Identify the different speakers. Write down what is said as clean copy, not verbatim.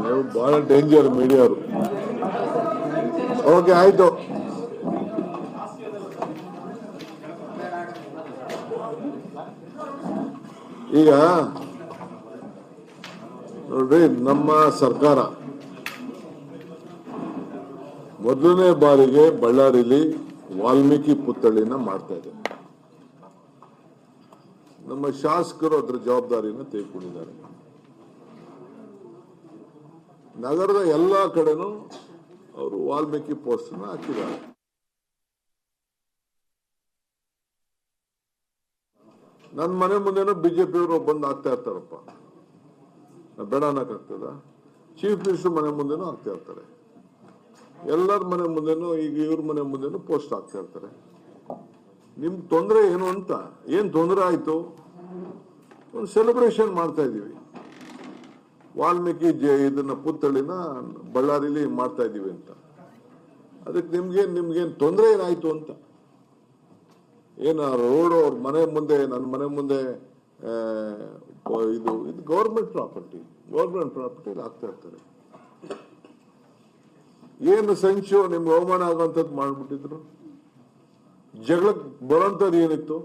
Speaker 1: ನೀವು ಬಹಳ danger ಮೀಡಿಯಾರು. Okay, ಆಯ್ತು. ಈಗ ನೋಡ್ರಿ, ನಮ್ಮ ಸರ್ಕಾರ ಮೊದಲನೇ ಬಾರಿಗೆ ಬಳ್ಳಾರಿಲಿ ವಾಲ್ಮೀಕಿ ಪುತ್ಥಳಿನ ಮಾಡ್ತಾ ಇದೆ. ನಮ್ಮ ಶಾಸಕರು ಅದರ ಜವಾಬ್ದಾರಿಯನ್ನು ತೆಗೆದುಕೊಂಡಿದ್ದಾರೆ. ನಗರದ ಎಲ್ಲಾ ಕಡೆನೂ ಅವರು ವಾಲ್ಮೀಕಿ ಪೋಸ್ಟರ್ ಹಾಕಿದ್ದಾರೆ. ನನ್ನ ಮನೆ ಮುಂದೆನೂ ಬಿಜೆಪಿಯವರು ಬಂದು ಆಗ್ತಾ ಇರ್ತಾರಪ್ಪ, ಬೇಡ ಅನ್ನಕ್ಕಾಗ್ತದ? ಚೀಫ್ ಮಿನಿಸ್ಟರ್ ಮನೆ ಮುಂದೆನೂ ಆಗ್ತಾ ಇರ್ತಾರೆ, ಎಲ್ಲರ ಮನೆ ಮುಂದೆನೂ, ಈಗ ಇವ್ರ ಮನೆ ಮುಂದೆನೂ ಪೋಸ್ಟ್ ಆಗ್ತಾ ಇರ್ತಾರೆ. ನಿಮ್ ತೊಂದರೆ ಏನು ಅಂತ, ಏನ್ ತೊಂದರೆ ಆಯ್ತು? ಒಂದು ಸೆಲೆಬ್ರೇಷನ್ ಮಾಡ್ತಾ ಇದೀವಿ, ವಾಲ್ಮೀಕಿ ಇದನ್ನ ಪುತ್ಥಳಿನ ಬಳ್ಳಾರಿಲಿ ಮಾಡ್ತಾ ಇದೀವಿ ಅಂತ. ಅದಕ್ಕೆ ನಿಮ್ಗೇನ್ ತೊಂದರೆ ಏನಾಯ್ತು ಅಂತ? ಏನ ರೋಡ್ ಅವ್ರ ಮನೆ ಮುಂದೆ, ನನ್ನ ಮನೆ ಮುಂದೆ ಇದು ಗೌರ್ಮೆಂಟ್ ಪ್ರಾಪರ್ಟಿ ಆಗ್ತಾ ಇರ್ತಾರೆ. ಏನು ಸಂಚು ನಿಮ್ಗೆ ಅವಮಾನ ಆಗುವಂಥದ್ದು ಮಾಡ್ಬಿಟ್ಟಿದ್ರು? ಜಗಳಕ್ಕೆ ಬರೋಂಥದ್ದು ಏನಿತ್ತು?